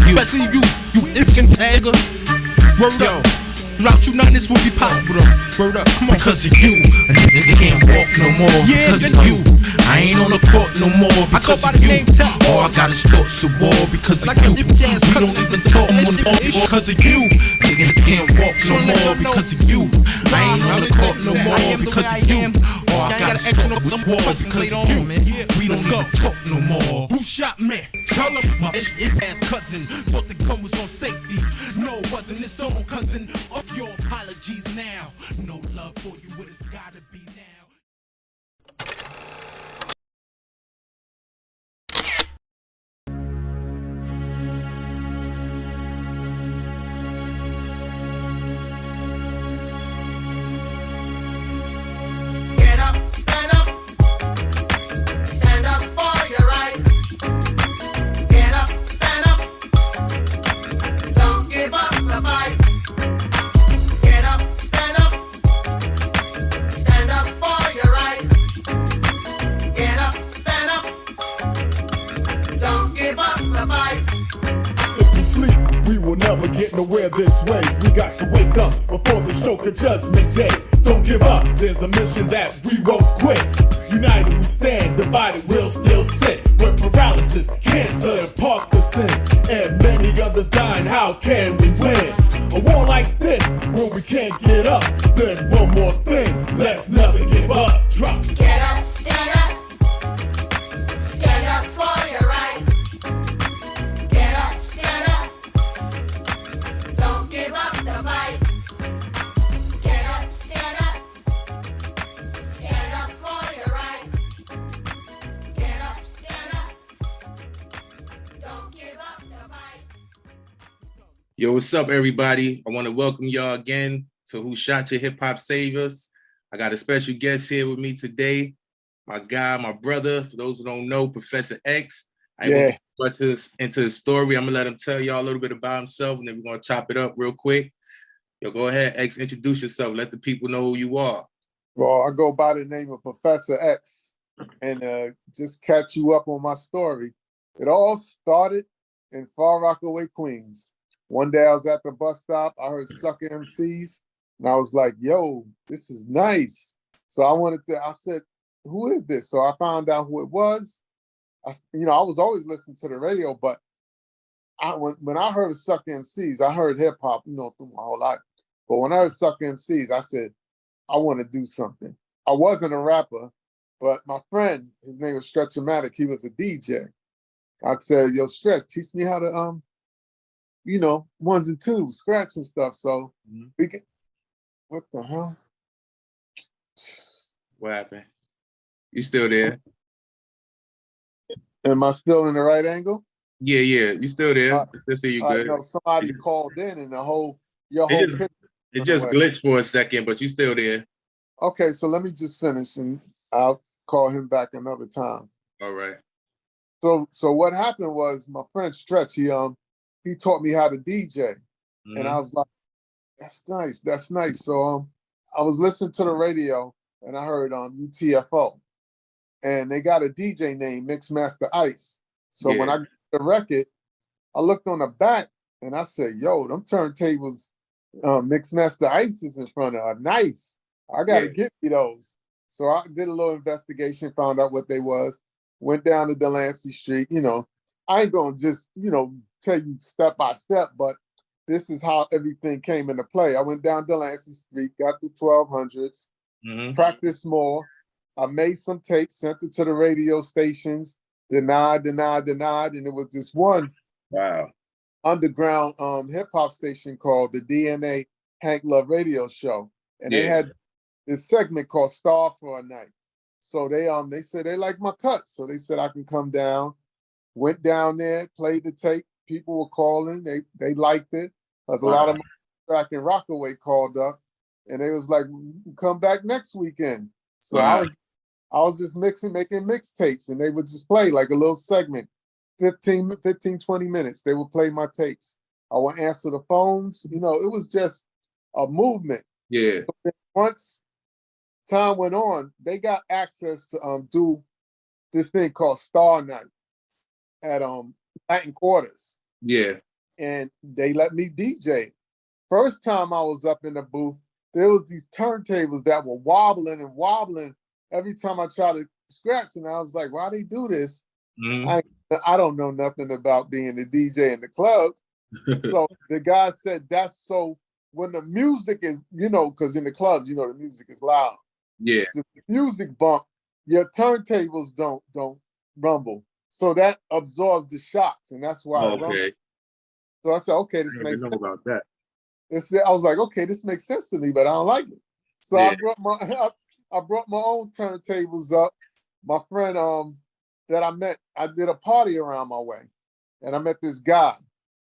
especially you Egyptian tagger. Word up. Without you, none of this would be possible though. Word up, come on. Because of you, a nigga can't walk no more. Yeah, because of you, I ain't on the court no more. Because of you, all I got is thoughts of war. Because of you, we don't even talk no more. Because of you, niggas can't walk no more. Because of you, I ain't on the court no more. Because of you, all I got is thoughts of war. Because of you, we don't even talk no more. Who shot me? Tell him my ass cousin thought the gun was on safety. No, it wasn't his own cousin. Your apologies now. No love for you, what it's gotta be now. Get up, stand up. Stand up for your right. Get up, stand up. Don't give up the fight. Get up, stand up. Stand up for your right. Get up, stand up. Don't give up the fight. If we sleep, we will never get nowhere this way. We got to wake up before the stroke of judgment day. Don't give up, there's a mission that we won't quit. United we stand, divided we'll still sit. With paralysis, cancer, and Parkinson's, and many others dying, how can we win? A war like this, when we can't get up, then one more thing, let's never give up. Drop. Get up, stand up. Stand up for your right. Get up, stand up. Don't give up the fight. Get up, stand up. Stand up for your right. Get up, stand up. Don't give up the fight. Yo, what's up, everybody? I want to welcome y'all again to Who Shot Your Hip Hop Saviors. I got a special guest here with me today. My guy, my brother, for those who don't know, Professor X. I ain't gonna get much into his story. I'm gonna let him tell y'all a little bit about himself, and then we're gonna chop it up real quick. Yo, go ahead, X, introduce yourself. Let the people know who you are. Well, I go by the name of Professor X, and just catch you up on my story. It all started in Far Rockaway, Queens. One day I was at the bus stop, I heard Sucker MCs, and I was like, yo, this is nice. So I said, who is this? So I found out who it was. I was always listening to the radio, but when I heard Sucker MCs, I heard hip hop, through my whole life. But when I heard Sucker MCs, I said, I want to do something. I wasn't a rapper, but my friend, his name was Stretch-O-Matic, he was a DJ. I said, yo, Stretch, teach me how to, ones and twos, scratch and stuff. So we can, what the hell? What happened? You still there? Am I still in the right angle? Yeah, you still there. I still see you good. No, somebody called in and it just glitched for a second, but you still there. Okay, so let me just finish and I'll call him back another time. All right. So what happened was my friend Stretch, he taught me how to DJ. And I was like, that's nice. So I was listening to the radio and I heard UTFO. And they got a DJ named Mixmaster Ice. So when I got the record, I looked on the back and I said, yo, them turntables Mixmaster Ice is in front of are nice. I gotta get me those. So I did a little investigation, found out what they was, went down to Delancey Street. I ain't gonna just, tell you step by step, but this is how everything came into play. I went down Delancey Street, got the 1200s, practiced more. I made some tapes, sent it to the radio stations, denied, and it was this one underground hip hop station called the DNA Hank Love Radio Show, and they had this segment called Star for a Night. So they said they like my cuts, so they said I can come down. Went down there, played the tape. People were calling, they liked it. There's a lot of my back in Rockaway called up, and they was like, come back next weekend. So I was just making mixtapes, and they would just play like a little segment, 15, 20 minutes. They would play my tapes. I would answer the phones. It was just a movement. Yeah. So once time went on, they got access to do this thing called Star Night at Latin Quarters. Yeah. and they let me DJ. First time I was up in the booth, there was these turntables that were wobbling and wobbling every time I tried to scratch, and I was like, why they do this? Mhm. I don't know nothing about being a DJ in the clubs. So the guy said that's so when the music is, because in the clubs, the music is loud. Yeah. So if the music bump, your turntables don't rumble. So that absorbs the shocks, and that's why it rumbles. Okay. So I said, okay, I this didn't makes even sense. know about that. I was like, okay, this makes sense to me, but I don't like it. So Yeah. I brought my own turntables up. My friend that I met, I did a party around my way, and I met this guy,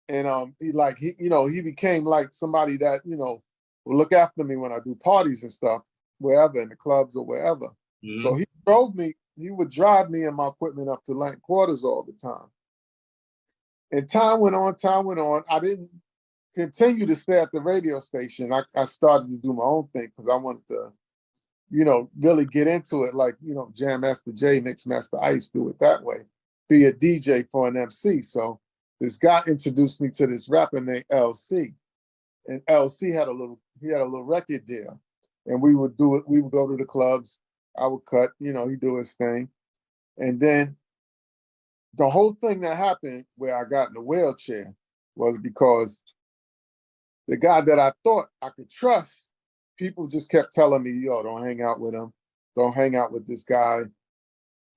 and he became like somebody that will look after me when I do parties and stuff, wherever in the clubs or wherever. Mhm. So he would drive me and my equipment up to Lank Quarters all the time. And time went on. I didn't continue to stay at the radio station. I started to do my own thing because I wanted to, really get into it like, Jam Master Jay, Mix Master Ice, do it that way. Be a DJ for an MC. So this guy introduced me to this rapper named LC. And LC had a little record deal. And we would do it, we would go to the clubs, I would cut, he'd do his thing. And then the whole thing that happened where I got in the wheelchair was because the guy that I thought I could trust, people just kept telling me, yo, don't hang out with him. Don't hang out with this guy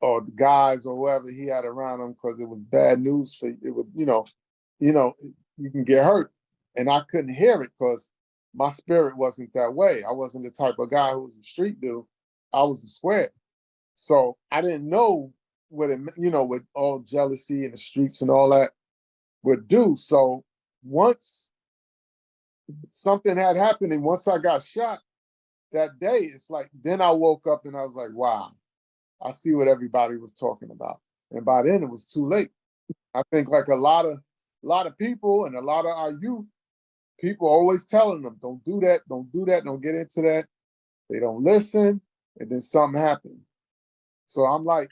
or the guys or whoever he had around him because it was bad news for you. It would, you can get hurt. And I couldn't hear it because my spirit wasn't that way. I wasn't the type of guy who was a street dude. I was a square. So I didn't know what it, with all jealousy in the streets and all that would do. So once something had happened and once I got shot that day, it's like, then I woke up and I was like, wow, I see what everybody was talking about. And by then it was too late. I think like a lot of people and a lot of our youth, people always telling them, don't do that, don't get into that. They don't listen, and then something happened. So I'm like,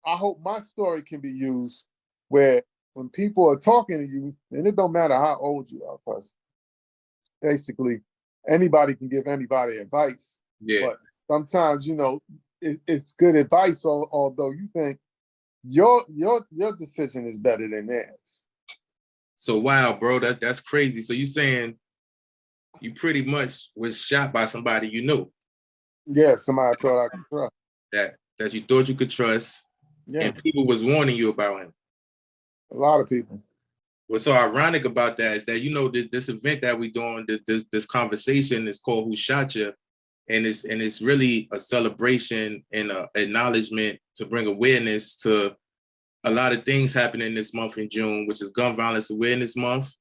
I hope my story can be used where when people are talking to you, and it don't matter how old you are, because basically anybody can give anybody advice. Yeah. But sometimes, it's good advice, although you think your decision is better than theirs. So wow, bro, that's crazy. So you saying you pretty much was shot by somebody you knew? Yeah, somebody I thought I could trust. That you thought you could trust, Yeah, and people was warning you about him. a lot of people. What's so ironic about that is that this event that we doing, this conversation is called "Who Shot You," and it's really a celebration and a acknowledgement to bring awareness to a lot of things happening this month in June, which is Gun Violence Awareness Month.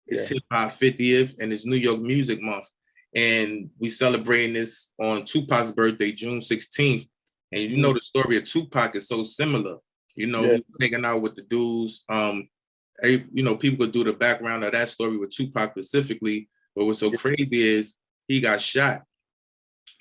It's Hip Hop 50th, and it's New York Music Month. And we celebrating this on Tupac's birthday, June 16th. And the story of Tupac is so similar. He was hanging out with the dudes. People could do the background of that story with Tupac specifically. But what's so crazy is he got shot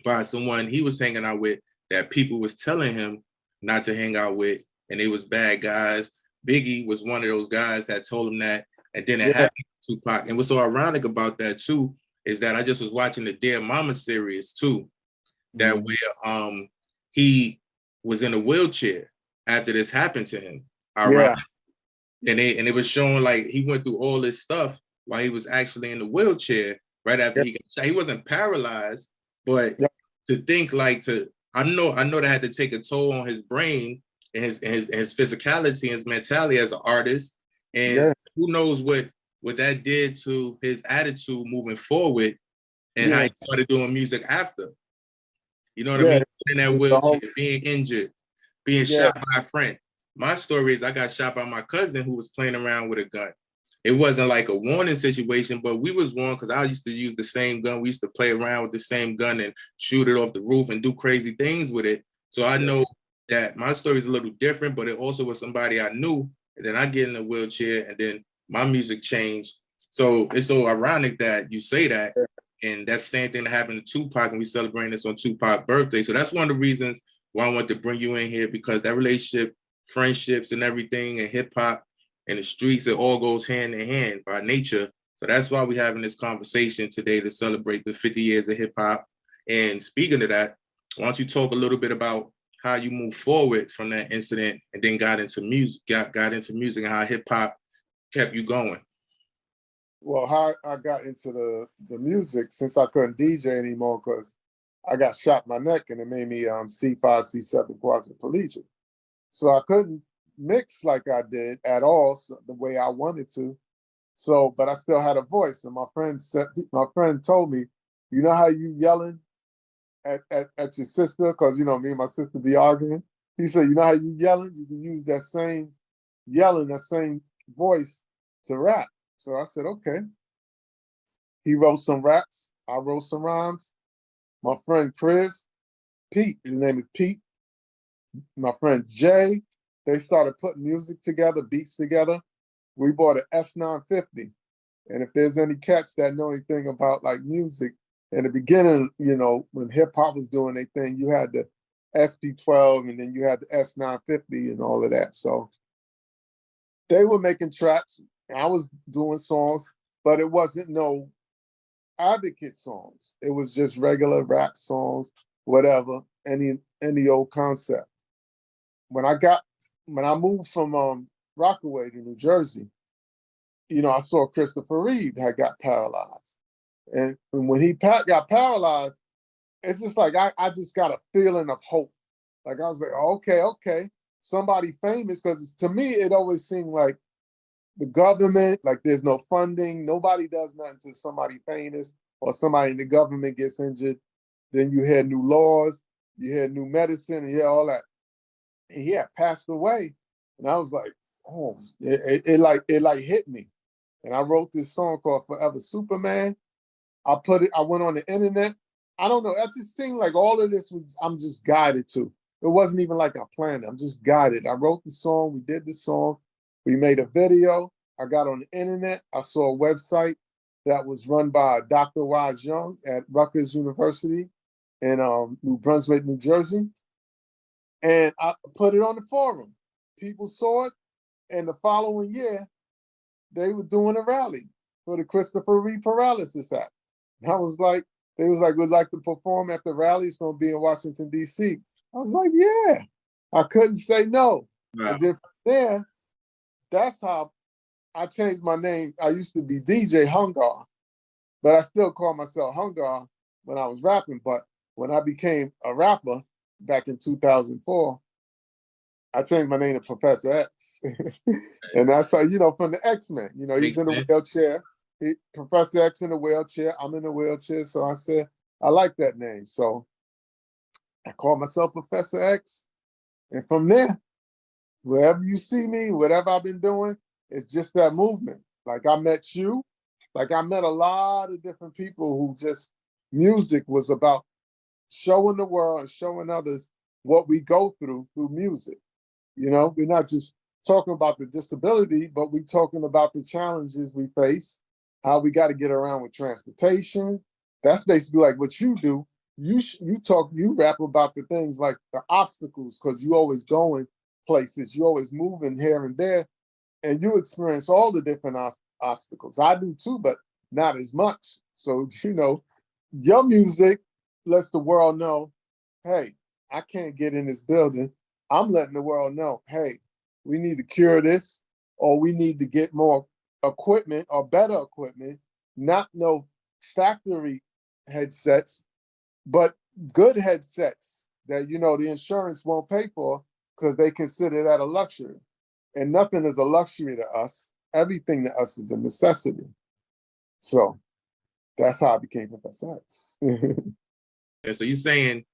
by someone he was hanging out with that people was telling him not to hang out with, and they was bad guys. Biggie was one of those guys that told him that, and then it happened to Tupac. And what's so ironic about that too is that I just was watching the Dear Mama series too, that where he was in a wheelchair after this happened to him. Ironic. And it was showing like he went through all this stuff while he was actually in the wheelchair right after he got shot. He wasn't paralyzed, but to think like I know that had to take a toll on his brain and his physicality and his mentality as an artist. And who knows what that did to his attitude moving forward and how he started doing music after. You know what I mean? In that wheelchair, being injured, being shot by a friend. My story is I got shot by my cousin who was playing around with a gun. It wasn't like a warning situation, but we was warned because I used to use the same gun. We used to play around with the same gun and shoot it off the roof and do crazy things with it. So I know that my story is a little different, but it also was somebody I knew. And then I get in a wheelchair and then my music changed. So it's so ironic that you say that. And that's the same thing that happened to Tupac, and we celebrating this on Tupac's birthday. So that's one of the reasons why I wanted to bring you in here, because that relationship, friendships and everything and hip hop in the streets, it all goes hand in hand by nature. So that's why we're having this conversation today to celebrate the 50 years of hip hop. And speaking of that, why don't you talk a little bit about how you moved forward from that incident and then got into music, got into music, and how hip hop kept you going? Well, how I got into the music, since I couldn't DJ anymore because I got shot in my neck and it made me C5, C7 quadriplegic. So I couldn't mix like I did at all, so the way I wanted to. So, but I still had a voice. And my friend told me, you know how you yelling at your sister? Because, you know, me and my sister be arguing. He said, you know how you yelling? You can use that same yelling, that same voice to rap. So I said, okay. He wrote some raps. I wrote some rhymes. My friend Pete, his name is Pete. My friend Jay, they started putting music together, beats together. We bought an S950. And if there's any cats that know anything about like music, in the beginning, you know, when hip hop was doing their thing, you had the SP12 and then you had the S950 and all of that. So they were making tracks. I was doing songs, but it wasn't no advocate songs. It was just regular rap songs, whatever, any old concept. When I moved from Rockaway to New Jersey, you know, I saw Christopher Reeve had got paralyzed. And when he got paralyzed, it's just like I just got a feeling of hope. Like I was like, okay, somebody famous, because to me, it always seemed like the government, like there's no funding, nobody does nothing to somebody famous or somebody in the government gets injured. Then you hear new laws, you hear new medicine, and you hear all that. And he had passed away. And I was like, oh, it hit me. And I wrote this song called Forever Superman. I went on the internet. I don't know, it just seemed like all of this I'm just guided to. It wasn't even like I planned it. I'm just guided. I wrote the song, we did the song, we made a video. I got on the internet. I saw a website that was run by Dr. Wise Young at Rutgers University in New Brunswick, New Jersey. And I put it on the forum. People saw it. And the following year, they were doing a rally for the Christopher Reeve Paralysis Act. And I was like, they was like, we'd like to perform at the rally. It's going to be in Washington, D.C. I was like, yeah. I couldn't say no. Wow. And then from there, that's how I changed my name. I used to be DJ Hungar, but I still call myself Hungar when I was rapping. But when I became a rapper back in 2004, I changed my name to Professor X. And that's how, you know, from the X-Men, you know, he's in a wheelchair. Professor X in a wheelchair, I'm in a wheelchair. So I said, I like that name. So I call myself Professor X. And from there, wherever you see me, whatever I've been doing, it's just that movement. Like I met you, like I met a lot of different people who just, music was about showing the world and showing others what we go through music. You know, we're not just talking about the disability, but we're talking about the challenges we face, how we got to get around with transportation. That's basically like what you do. You rap about the things like the obstacles, because you always going places, you always moving here and there, and you experience all the different obstacles. I do too, but not as much. So, you know, your music lets the world know, hey, I can't get in this building. I'm letting the world know, hey, we need to cure this, or we need to get more equipment or better equipment, not no factory headsets, but good headsets that, you know, the insurance won't pay for because they consider that a luxury. And nothing is a luxury to us. Everything to us is a necessity. So that's how I became Professor X. And so you're saying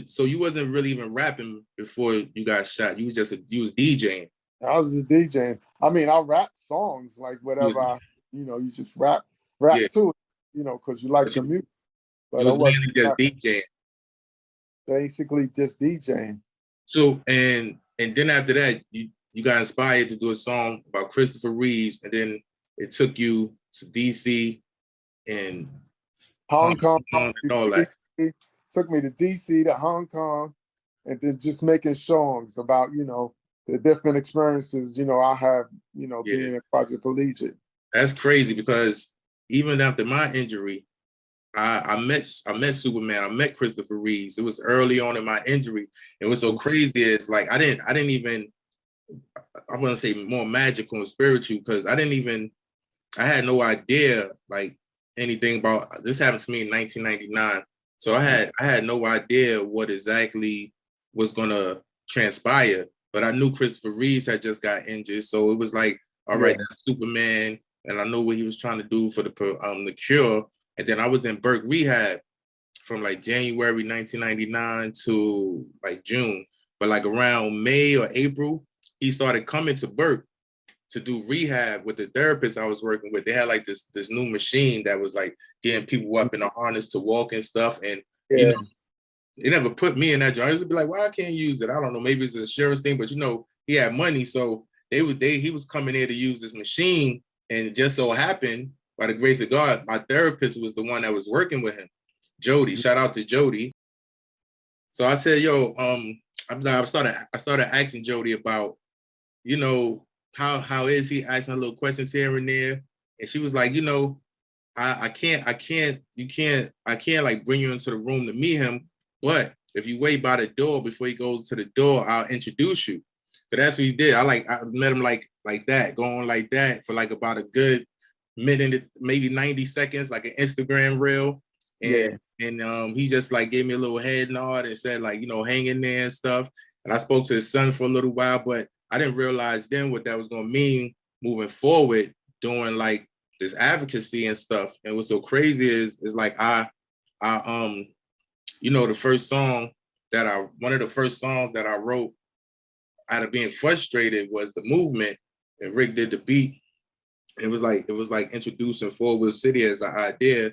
so you wasn't really even rapping before you got shot. You was DJing. I was just DJing. I mean, I rap songs like whatever you just rap to it, you know, because you like the music. But it was mainly just DJing. Basically just DJing. So and then after that, you got inspired to do a song about Christopher Reeves, and then it took you to DC and Hong Kong and all that. Took me to DC, to Hong Kong, and then just making songs about, you know, the different experiences, I have, being a quadriplegic. That's crazy because even after my injury, I met Superman. I met Christopher Reeves. It was early on in my injury. And what's so crazy is like I didn't even, I wouldn't say more magical and spiritual, because I had no idea like anything about this. Happened to me in 1999. So I had no idea what exactly was gonna transpire. But I knew Christopher Reeves had just got injured. So it was like, all right, that's Superman. And I know what he was trying to do for the cure. And then I was in Burke Rehab from like January 1999 to like June. But like around May or April, he started coming to Burke to do rehab with the therapist I was working with. They had like this new machine that was like getting people up in a harness to walk and stuff. And they never put me in that job. I used to be like, well, I can't use it. I don't know. Maybe it's an insurance thing, but he had money. So he was coming there to use this machine. And it just so happened, by the grace of God, my therapist was the one that was working with him, Jody. Shout out to Jody. So I said, yo, I started asking Jody about, how is he, asking little questions here and there. And she was like, I can't like bring you into the room to meet him. But if you wait by the door before he goes to the door, I'll introduce you. So that's what he did. I met him like that, going like that for like about a good minute, maybe 90 seconds, like an Instagram reel. And he just like gave me a little head nod and said like, hang in there and stuff. And I spoke to his son for a little while, but I didn't realize then what that was going to mean moving forward, doing like this advocacy and stuff. And what's so crazy is like the first song one of the first songs that I wrote out of being frustrated was The Movement, and Rick did the beat. It was like introducing Forward City as an idea.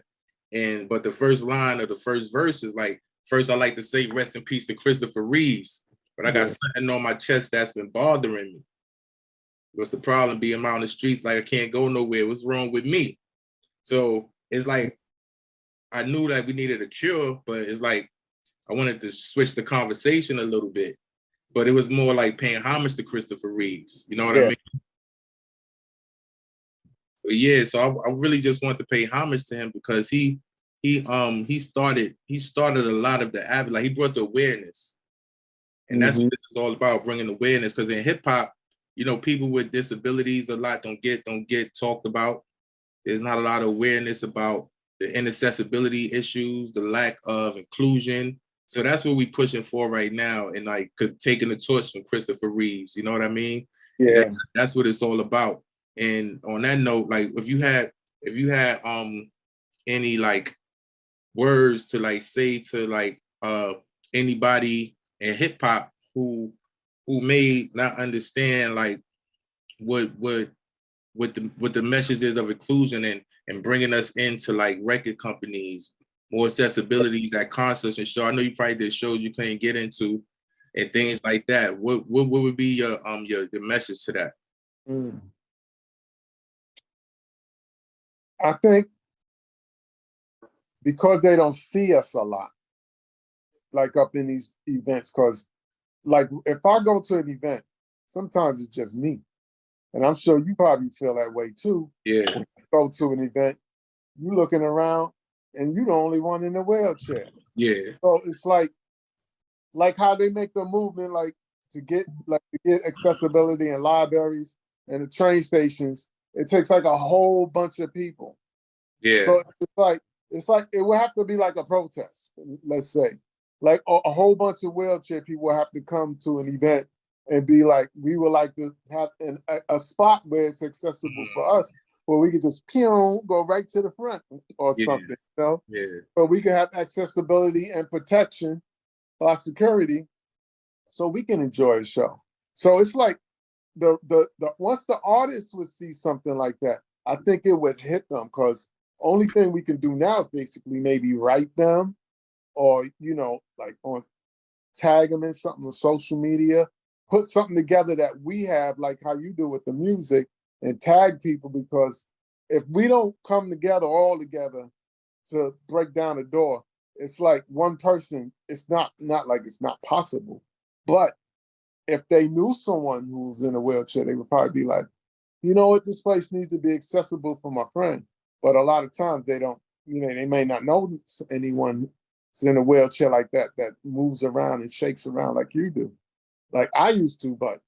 But the first line of the first verse is like, first I like to say rest in peace to Christopher Reeves, but I got something on my chest that's been bothering me. What's the problem being out on the streets like I can't go nowhere? What's wrong with me? So it's like I knew that we needed a cure, but it's like I wanted to switch the conversation a little bit. But it was more like paying homage to Christopher Reeves. You know what I mean? But yeah, so I really just wanted to pay homage to him because he started a lot of the like he brought the awareness. And that's what this is all about, bringing awareness. Because in hip hop, people with disabilities a lot don't get talked about. There's not a lot of awareness about the inaccessibility issues, the lack of inclusion. So that's what we're pushing for right now, and like taking the torch from Christopher Reeves. You know what I mean? Yeah, that's what it's all about. And on that note, like if you had any like words to like say to like anybody in hip hop who may not understand like what the message is of inclusion and bringing us into like record companies, more accessibilities at concerts and shows. I know you probably did shows you couldn't get into and things like that. What would be your message to that? I think because they don't see us a lot, like up in these events, because like if I go to an event, sometimes it's just me. And I'm sure you probably feel that way too. Yeah. When you go to an event, you looking around and you the only one in the wheelchair. Yeah. So it's like how they make the movement like to get accessibility in libraries and the train stations. It takes like a whole bunch of people. Yeah. So it's like it would have to be like a protest, let's say. Like a whole bunch of wheelchair people will have to come to an event and be like, we would like to have a spot where it's accessible for us, where we could just go right to the front or something, Yeah. But we can have accessibility and protection by security so we can enjoy a show. So it's like the once the artists would see something like that, I think it would hit them, because only thing we can do now is basically maybe write them or, like tag them in something on social media, put something together that we have, like how you do with the music, and tag people, because if we don't come together all together to break down a door, it's like one person, it's not like it's not possible, but if they knew someone who's in a wheelchair, they would probably be like, you know what, this place needs to be accessible for my friend. But a lot of times they don't, they may not know anyone who's in a wheelchair like that moves around and shakes around like you do. Like I used to, but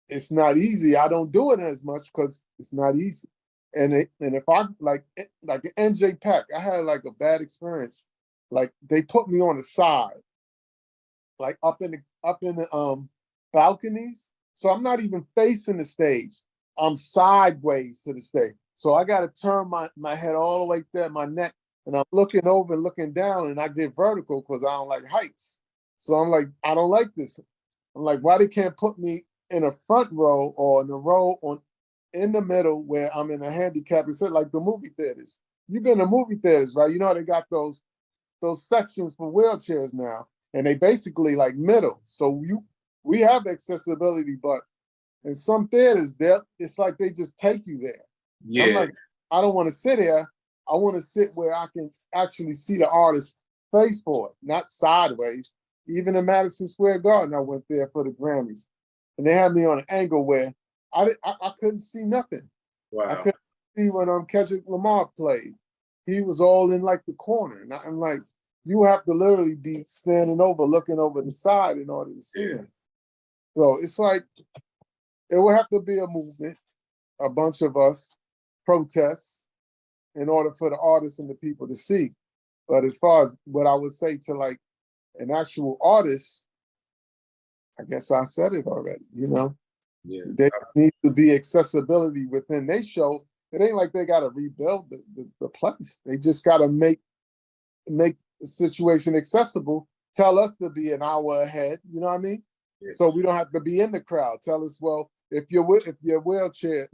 it's not easy. I don't do it as much because it's not easy. And if I like NJ Pack, I had like a bad experience. Like they put me on the side, like up in the balconies. So I'm not even facing the stage. I'm sideways to the stage. So I got to turn my head all the way there, my neck, and I'm looking over and looking down, and I get vertical because I don't like heights. So I'm like, I don't like this. I'm like, why they can't put me in a front row or in a row in the middle where I'm in a handicap? It's like the movie theaters. You've been to movie theaters, right? You know they got those sections for wheelchairs now, and they basically like middle. So we have accessibility, but in some theaters, it's like they just take you there. Yeah. I'm like, I don't want to sit here. I want to sit where I can actually see the artist's face for it, not sideways. Even in Madison Square Garden, I went there for the Grammys, and they had me on an angle where I couldn't see nothing. Wow. I couldn't see when Kendrick Lamar played. He was all in like the corner, and I'm like, you have to literally be standing over, looking over the side in order to see him. So it's like it will have to be a movement, a bunch of us protests in order for the artists and the people to see. But as far as what I would say to like an actual artist, I guess I said it already, Yeah. There needs to be accessibility within their show. It ain't like they got to rebuild the place. They just got to make the situation accessible. Tell us to be an hour ahead, you know what I mean? Yeah. So we don't have to be in the crowd. Tell us, well, if your wheelchair,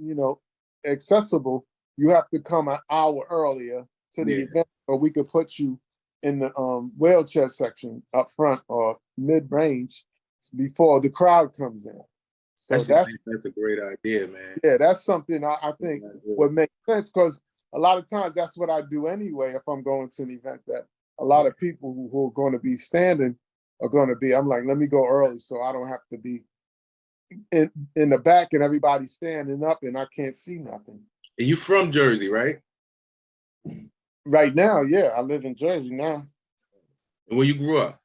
accessible, you have to come an hour earlier to the event, or we could put you in the wheelchair section up front or mid-range before the crowd comes in. So that's a great idea, man. Yeah, that's something I think would make sense, because a lot of times that's what I do anyway if I'm going to an event that a lot of people who are going to be standing are going to be. I'm like, let me go early so I don't have to be in the back and everybody standing up and I can't see nothing. And you from Jersey, right? Right now, yeah, I live in Jersey now. And where you grew up?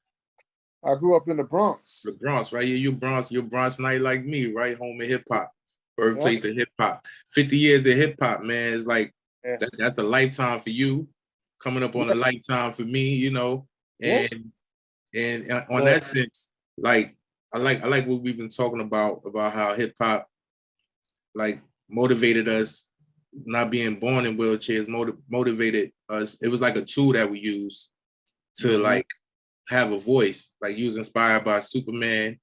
I grew up in the Bronx. The Bronx, right? Yeah, you're Bronx night like me, right? Home of hip hop, birthplace of hip hop. 50 years of hip hop, man. It's like that's a lifetime for you, coming up on a lifetime for me, and on that sense, like I like what we've been talking about how hip hop like motivated us. Not being born in wheelchairs motivated us. It was like a tool that we use to like have a voice. Like you was inspired by Superman,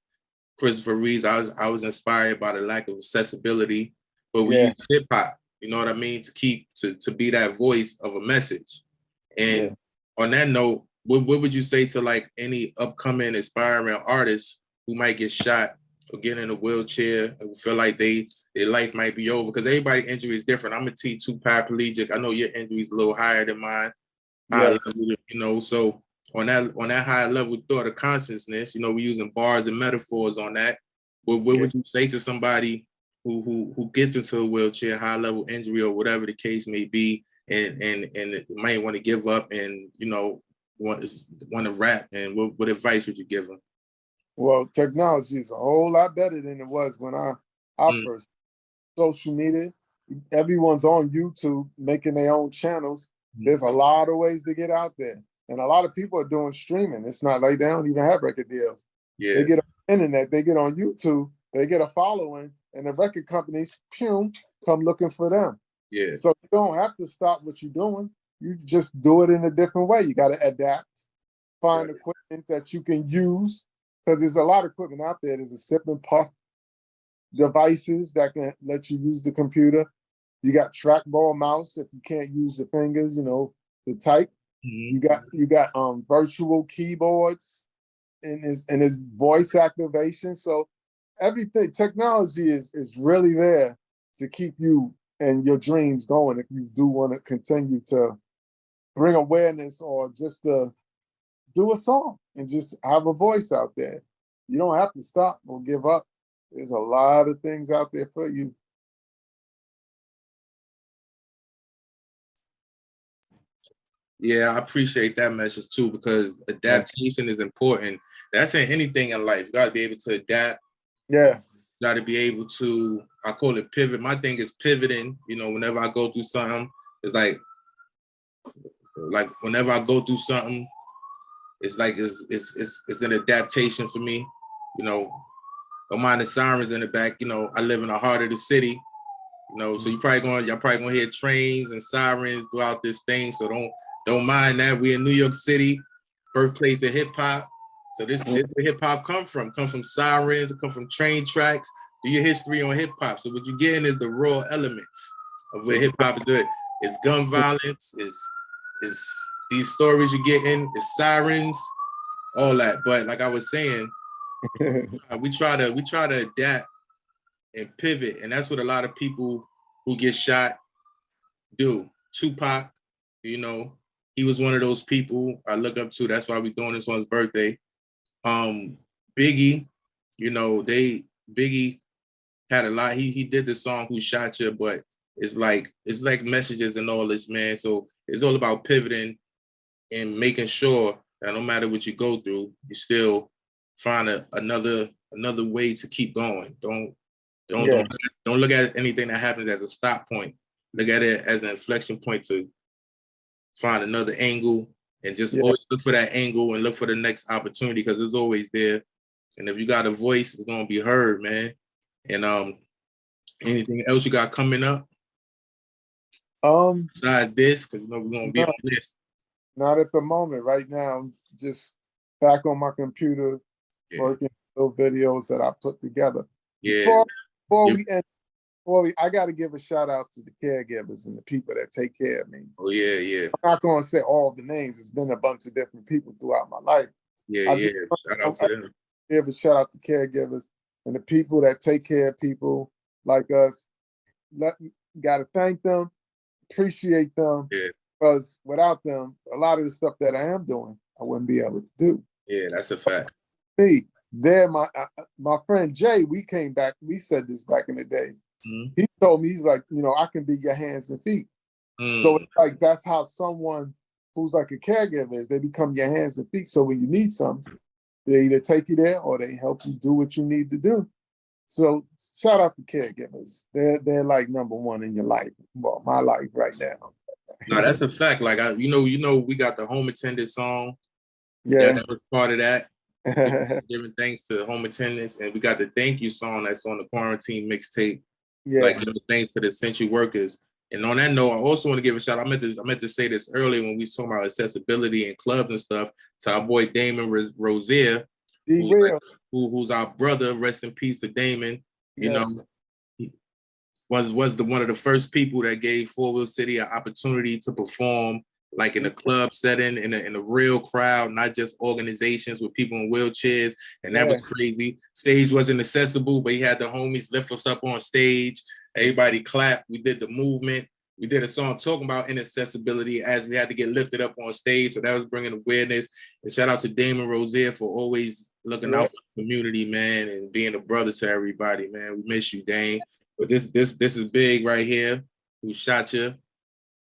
Christopher Reeves. I was inspired by the lack of accessibility, but we use hip hop, you know what I mean, to be that voice of a message. And on that note, what would you say to like any upcoming aspiring artists who might get shot or get in a wheelchair and feel like their life might be over? Because everybody's injury is different. I'm a T2 paraplegic. I know your injury is a little higher than mine. So on that higher level thought of consciousness, we're using bars and metaphors on that. What would you say to somebody who gets into a wheelchair, high level injury or whatever the case may be, and might want to give up and want to rap? And what advice would you give them? Well, technology is a whole lot better than it was when I first. Social media, everyone's on YouTube making their own channels. There's a lot of ways to get out there. And a lot of people are doing streaming. It's not like they don't even have record deals. Yeah. They get on the internet, they get on YouTube, they get a following, and the record companies, come looking for them. Yeah. So you don't have to stop what you're doing. You just do it in a different way. You got to adapt, find equipment that you can use, because there's a lot of equipment out there. There's a sip and puff devices that can let you use the computer. You got trackball mouse if you can't use the fingers, the type. You got virtual keyboards and his voice activation. So everything, technology is really there to keep you and your dreams going if you do want to continue to bring awareness or just to do a song and just have a voice out there. You don't have to stop or give up. There's a lot of things out there for you. Yeah, I appreciate that message too, because adaptation is important. That's in anything in life. You got to be able to adapt. Yeah. You got to be able to, I call it pivot. My thing is pivoting. You know, whenever I go through something, it's like whenever I go through something, it's like it's an adaptation for me. You know, don't mind the sirens in the back. You know, I live in the heart of the city. You know, so y'all probably gonna hear trains and sirens throughout this thing. So don't mind that. We in New York City, birthplace of hip hop. So this where hip hop come from sirens, it come from train tracks. Do your history on hip hop. So what you're getting is the raw elements of where hip hop is doing. It's gun violence, it's these stories you're getting, it's sirens, all that. But like I was saying, we try to adapt and pivot, and that's what a lot of people who get shot do. Tupac, you know, he was one of those people I look up to. That's why we're doing this on his birthday. Biggie, you know, Biggie had a lot. He did the song "Who Shot You," but it's like messages and all this, man. So it's all about pivoting and making sure that no matter what you go through, you still find another way to keep going. Don't look at anything that happens as a stop point. Look at it as an inflection point to find another angle, and just always look for that angle and look for the next opportunity, because it's always there. And if you got a voice, it's gonna be heard, man. And anything else you got coming up? Besides this, because you know we're gonna be on this. Not at the moment. Right now, I'm just back on my computer working little videos that I put together. Yeah. I got to give a shout out to the caregivers and the people that take care of me. Oh yeah. I'm not going to say all the names. It's been a bunch of different people throughout my life. Shout out to them. Give a shout out to caregivers and the people that take care of people like us. Got to thank them, appreciate them, because without them, a lot of the stuff that I am doing, I wouldn't be able to do. Yeah, that's a fact. My friend Jay, we came back, we said this back in the day. He told me, he's like, you know, I can be your hands and feet. So it's like, that's how someone who's like a caregiver is. They become your hands and feet. So when you need something, they either take you there or they help you do what you need to do. So shout out to caregivers. They're like number one in your life. Well, my life right now. No, that's a fact. Like you know, we got the home attendant song. Yeah, that was part of that. Giving thanks to home attendants, and we got the thank you song that's on the quarantine mixtape. Yeah, like thanks to the essential workers. And on that note, I also want to give a shout out. I meant to say this earlier when we was talking about accessibility in clubs and stuff, to our boy Damon Rozier, who's our brother. Rest in peace to Damon. You know, he was one of the first people that gave 4 Wheel City an opportunity to perform like in a club setting, in a real crowd, not just organizations with people in wheelchairs. And that was crazy. Stage wasn't accessible, but he had the homies lift us up on stage. Everybody clapped. We did the movement. We did a song talking about inaccessibility as we had to get lifted up on stage. So that was bringing awareness. And shout out to Damon Rozier for always looking out for the community, man, and being a brother to everybody, man. We miss you, Dame. But this is big right here. Who Shot You?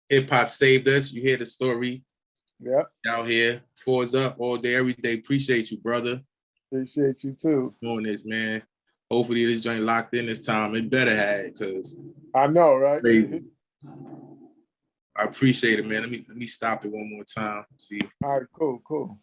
Hip hop saved us. You hear the story. Yep. Out here. 4's up all day, every day. Appreciate you, brother. Appreciate you too. Doing this, man. Hopefully this joint locked in this time. It better have, because I know, right? I appreciate it, man. Let me stop it one more time. See. All right, cool.